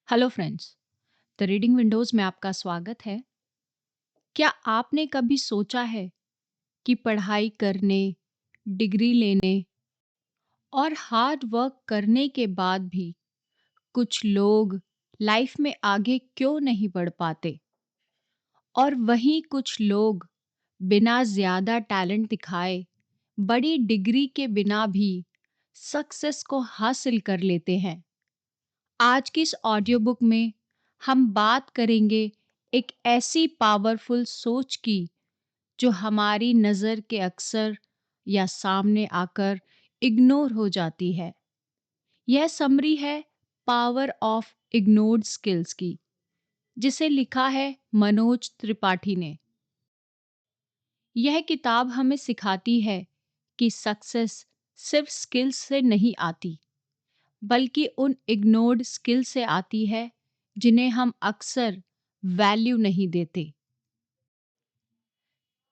Hello friends. The reading Windows में आपका स्वागत है। क्या आपने कभी सोचा है कि पढ़ाई करने, डिग्री लेने और हार्ड वर्क करने के बाद भी कुछ लोग लाइफ में आगे क्यों नहीं बढ़ पाते, और वहीं कुछ लोग बिना ज़्यादा टैलेंट दिखाए बड़ी डिग्री के बिना भी सक्सेस को हासिल कर लेते हैं। आज की इस ऑडियो बुक में हम बात करेंगे एक ऐसी पावरफुल सोच की जो हमारी नज़र के अक्सर या सामने आकर इग्नोर हो जाती है। यह समरी है पावर ऑफ इग्नोर्ड स्किल्स की, जिसे लिखा है मनोज त्रिपाठी ने। यह किताब हमें सिखाती है कि सक्सेस सिर्फ स्किल्स से नहीं आती, बल्कि उन इग्नोर्ड स्किल से आती है जिन्हें हम अक्सर वैल्यू नहीं देते।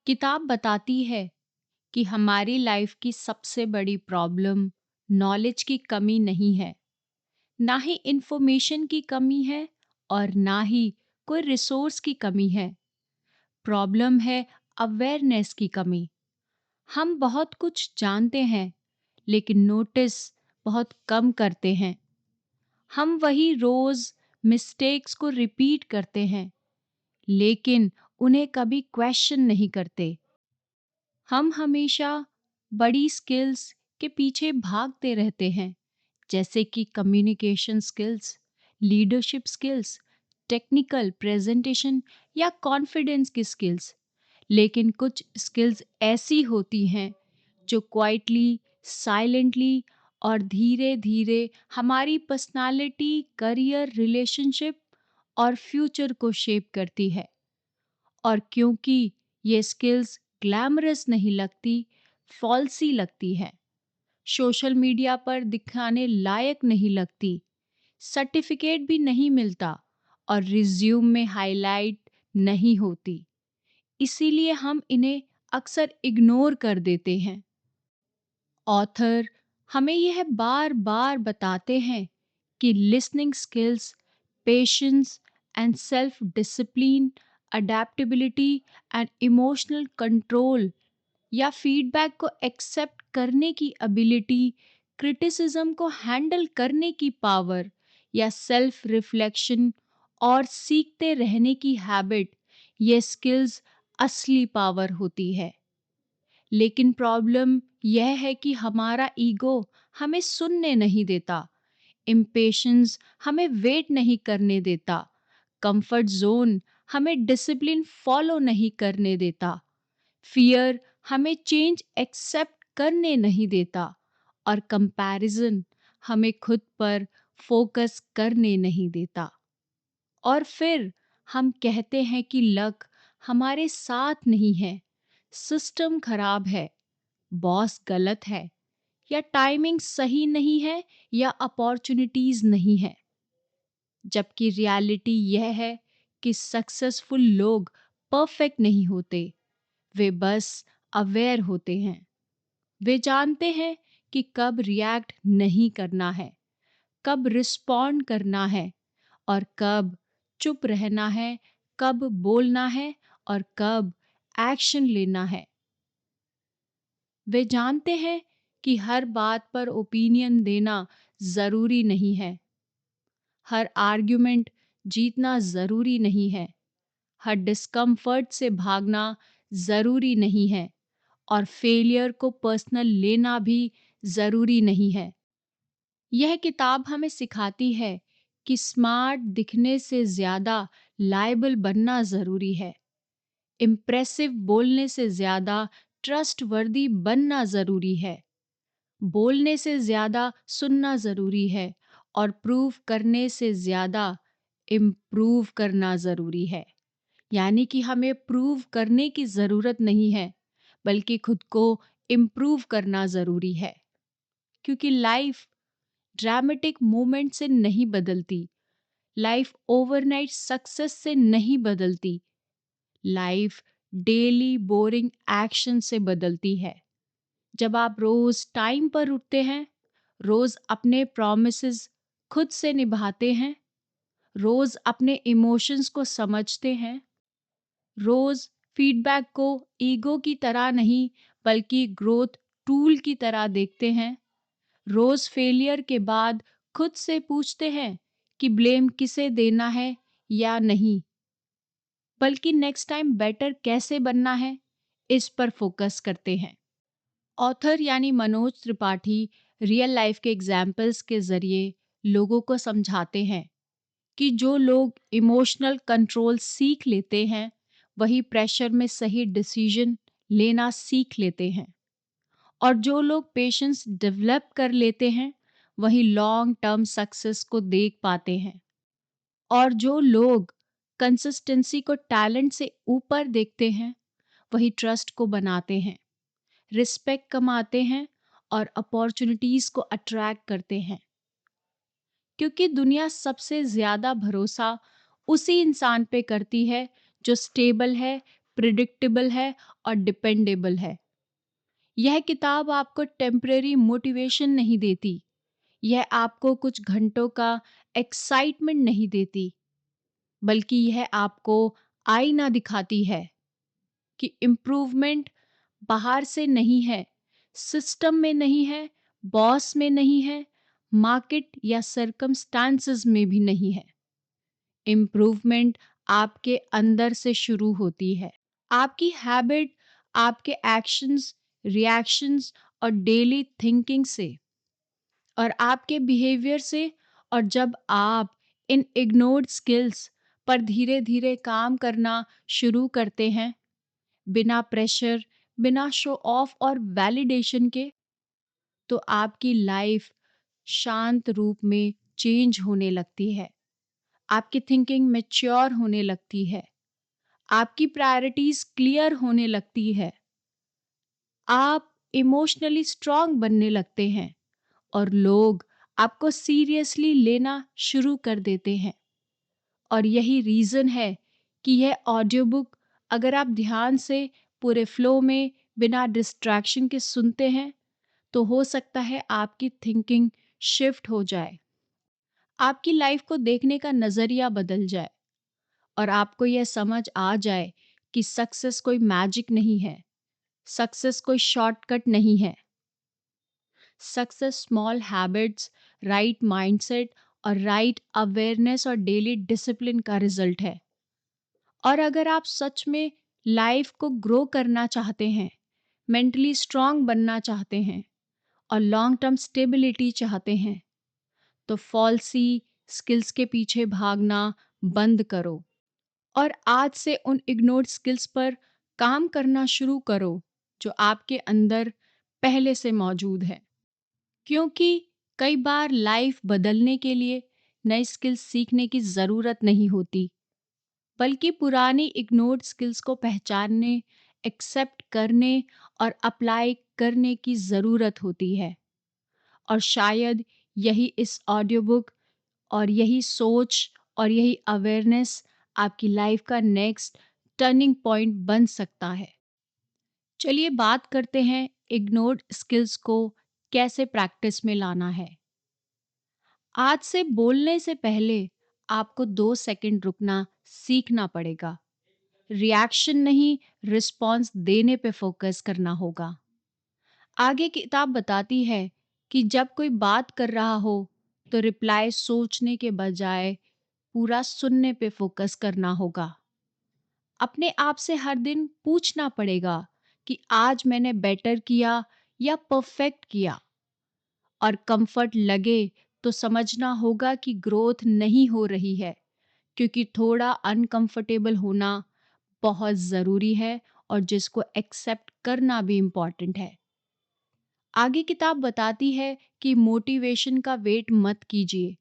किताब बताती है कि हमारी लाइफ की सबसे बड़ी प्रॉब्लम नॉलेज की कमी नहीं है, ना ही इंफॉर्मेशन की कमी है, और ना ही कोई रिसोर्स की कमी है। प्रॉब्लम है अवेयरनेस की कमी। हम बहुत कुछ जानते हैं, लेकिन नोटिस बहुत कम करते हैं। हम वही रोज मिस्टेक्स को रिपीट करते हैं, लेकिन उन्हें कभी क्वेश्चन नहीं करते। हम हमेशा बड़ी स्किल्स के पीछे भागते रहते हैं, जैसे कि communication skills, leadership skills, technical presentation या कॉन्फिडेंस की स्किल्स। लेकिन कुछ स्किल्स ऐसी होती हैं जो क्वाइटली, साइलेंटली और धीरे धीरे हमारी पर्सनालिटी, करियर, रिलेशनशिप और फ्यूचर को शेप करती है। और क्योंकि ये स्किल्स ग्लैमरस नहीं लगती, फॉल्सी लगती है, सोशल मीडिया पर दिखाने लायक नहीं लगती, सर्टिफिकेट भी नहीं मिलता और रिज्यूम में हाईलाइट नहीं होती, इसीलिए हम इन्हें अक्सर इग्नोर कर देते हैं। ऑथर हमें यह बार बार बताते हैं कि listening skills, patience and self discipline, adaptability and emotional control या फीडबैक को एक्सेप्ट करने की एबिलिटी, क्रिटिसिज्म को हैंडल करने की पावर या सेल्फ रिफ्लेक्शन और सीखते रहने की हैबिट, ये स्किल्स असली पावर होती है। लेकिन प्रॉब्लम यह है कि हमारा ईगो हमें सुनने नहीं देता, इम्पेशंस हमें वेट नहीं करने देता, कंफर्ट जोन हमें डिसिप्लिन फॉलो नहीं करने देता, फियर हमें चेंज एक्सेप्ट करने नहीं देता, और कंपैरिजन हमें खुद पर फोकस करने नहीं देता। और फिर हम कहते हैं कि लक हमारे साथ नहीं है, सिस्टम खराब है, बॉस गलत है, या टाइमिंग सही नहीं है, या अपॉर्चुनिटीज नहीं है। जबकि रियलिटी यह है कि सक्सेसफुल लोग परफेक्ट नहीं होते, वे बस अवेयर होते हैं। वे जानते हैं कि कब रिएक्ट नहीं करना है, कब रिस्पॉन्ड करना है, और कब चुप रहना है, कब बोलना है, और कब एक्शन लेना है। वे जानते हैं कि हर बात पर ओपिनियन देना जरूरी नहीं है, हर आर्ग्यूमेंट जीतना जरूरी नहीं है, हर डिस्कम्फर्ट से भागना जरूरी नहीं है, और फेलियर को पर्सनल लेना भी जरूरी नहीं है। यह किताब हमें सिखाती है कि स्मार्ट दिखने से ज्यादा लायबल बनना जरूरी है, इम्प्रेसिव बोलने से ज्यादा ट्रस्टवर्दी बनना जरूरी है, बोलने से ज्यादा सुनना जरूरी है, और प्रूव करने से ज्यादा इम्प्रूव करना जरूरी है। यानी कि हमें प्रूव करने की जरूरत नहीं है, बल्कि खुद को इम्प्रूव करना जरूरी है। क्योंकि लाइफ ड्रामेटिक मोमेंट से नहीं बदलती, लाइफ ओवरनाइट सक्सेस से नहीं बदलती, लाइफ डेली बोरिंग एक्शन से बदलती है। जब आप रोज टाइम पर उठते हैं, रोज अपने प्रॉमिसेस खुद से निभाते हैं, रोज अपने इमोशंस को समझते हैं, रोज फीडबैक को ईगो की तरह नहीं बल्कि ग्रोथ टूल की तरह देखते हैं, रोज फेलियर के बाद खुद से पूछते हैं कि ब्लेम किसे देना है या नहीं, बल्कि नेक्स्ट टाइम बेटर कैसे बनना है, इस पर फोकस करते हैं। ऑथर यानी मनोज त्रिपाठी रियल लाइफ के एग्जाम्पल्स के जरिए लोगों को समझाते हैं कि जो लोग इमोशनल कंट्रोल सीख लेते हैं वही प्रेशर में सही डिसीजन लेना सीख लेते हैं, और जो लोग पेशेंस डेवलप कर लेते हैं वही लॉन्ग टर्म सक्सेस को देख पाते हैं, और जो लोग कंसिस्टेंसी को टैलेंट से ऊपर देखते हैं वही ट्रस्ट को बनाते हैं, रिस्पेक्ट कमाते हैं और अपॉर्चुनिटीज को अट्रैक्ट करते हैं। क्योंकि दुनिया सबसे ज्यादा भरोसा उसी इंसान पे करती है जो स्टेबल है, प्रिडिक्टेबल है और डिपेंडेबल है। यह किताब आपको टेम्परेरी मोटिवेशन नहीं देती, यह आपको कुछ घंटों का एक्साइटमेंट नहीं देती, बल्कि यह आपको आईना दिखाती है कि इम्प्रूवमेंट बाहर से नहीं है, सिस्टम में नहीं है, बॉस में नहीं है, मार्केट या सर्कमस्टांसेस में भी नहीं है। इम्प्रूवमेंट आपके अंदर से शुरू होती है, आपकी हैबिट, आपके एक्शंस, रिएक्शंस और डेली थिंकिंग से और आपके बिहेवियर से। और जब आप इन इग्नोर्ड स्किल्स पर धीरे धीरे काम करना शुरू करते हैं, बिना प्रेशर, बिना शो ऑफ और वैलिडेशन के, तो आपकी लाइफ शांत रूप में चेंज होने लगती है, आपकी थिंकिंग मैच्योर होने लगती है, आपकी प्रायोरिटीज क्लियर होने लगती है, आप इमोशनली स्ट्रांग बनने लगते हैं और लोग आपको सीरियसली लेना शुरू कर देते हैं। और यही रीज़न है कि यह ऑडियो बुक अगर आप ध्यान से पूरे फ्लो में बिना डिस्ट्रैक्शन के सुनते हैं तो हो सकता है आपकी थिंकिंग शिफ्ट हो जाए, आपकी लाइफ को देखने का नज़रिया बदल जाए और आपको यह समझ आ जाए कि सक्सेस कोई मैजिक नहीं है, सक्सेस कोई शॉर्टकट नहीं है। Success small habits, right mindset और राइट अवेयरनेस और डेली डिसिप्लिन का रिजल्ट है। और अगर आप सच में लाइफ को ग्रो करना चाहते हैं, मेंटली स्ट्रांग बनना चाहते हैं और लॉन्ग टर्म स्टेबिलिटी चाहते हैं, तो फॉल्सी स्किल्स के पीछे भागना बंद करो और आज से उन इग्नोर्ड स्किल्स पर काम करना शुरू करो जो आपके अंदर पहले से मौजूद है। क्योंकि कई बार लाइफ बदलने के लिए नई स्किल्स सीखने की ज़रूरत नहीं होती, बल्कि पुरानी इग्नोर्ड स्किल्स को पहचानने, एक्सेप्ट करने और अप्लाई करने की ज़रूरत होती है। और शायद यही इस ऑडियो बुक और यही सोच और यही अवेयरनेस आपकी लाइफ का नेक्स्ट टर्निंग पॉइंट बन सकता है। चलिए बात करते हैं इग्नोर्ड स्किल्स को कैसे प्रैक्टिस में लाना है। आज से बोलने से पहले आपको 2 सेकंड रुकना सीखना पड़ेगा। रिएक्शन नहीं, रिस्पॉन्स देने पे फोकस करना होगा। आगे किताब बताती है कि जब कोई बात कर रहा हो तो रिप्लाई सोचने के बजाय पूरा सुनने पे फोकस करना होगा। अपने आप से हर दिन पूछना पड़ेगा कि आज मैंने बेटर किया या परफेक्ट किया, और कंफर्ट लगे तो समझना होगा कि ग्रोथ नहीं हो रही है, क्योंकि थोड़ा अनकंफर्टेबल होना बहुत ज़रूरी है और जिसको एक्सेप्ट करना भी इम्पॉर्टेंट है। आगे किताब बताती है कि मोटिवेशन का वेट मत कीजिए,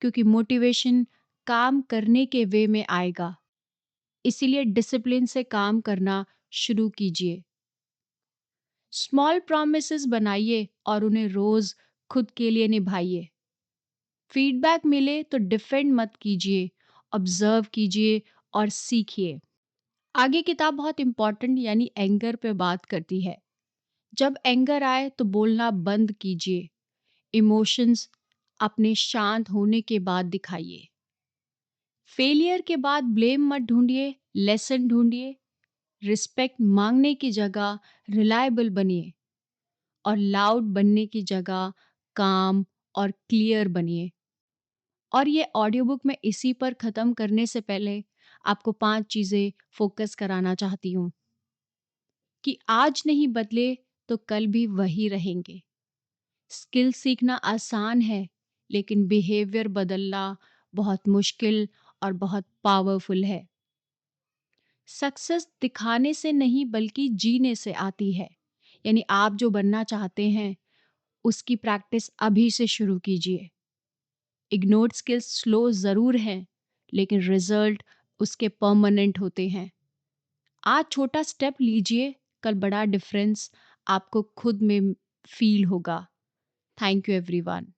क्योंकि मोटिवेशन काम करने के वे में आएगा। इसीलिए डिसिप्लिन से काम करना शुरू कीजिए। स्मॉल प्रॉमिसेस बनाइए और उन्हें रोज खुद के लिए निभाइए। फीडबैक मिले तो डिफेंड मत कीजिए, ऑब्जर्व कीजिए और सीखिए। आगे किताब बहुत इंपॉर्टेंट यानी एंगर पे बात करती है। जब एंगर आए तो बोलना बंद कीजिए। इमोशंस अपने शांत होने के बाद दिखाइए। फेलियर के बाद ब्लेम मत ढूंढिए, लेसन ढूंढिए। रिस्पेक्ट मांगने की जगह रिलायबल बनिए और लाउड बनने की जगह काम और क्लियर बनिए। और ये ऑडियो बुक मैं इसी पर ख़त्म करने से पहले आपको 5 चीज़ें फ़ोकस कराना चाहती हूँ कि आज नहीं बदले तो कल भी वही रहेंगे। स्किल सीखना आसान है, लेकिन बिहेवियर बदलना बहुत मुश्किल और बहुत पावरफुल है। सक्सेस दिखाने से नहीं बल्कि जीने से आती है। यानी आप जो बनना चाहते हैं, उसकी प्रैक्टिस अभी से शुरू कीजिए। इग्नोर्ड स्किल्स स्लो ज़रूर हैं, लेकिन रिजल्ट उसके परमानेंट होते हैं। आज छोटा स्टेप लीजिए, कल बड़ा डिफरेंस आपको खुद में फील होगा। Thank you everyone.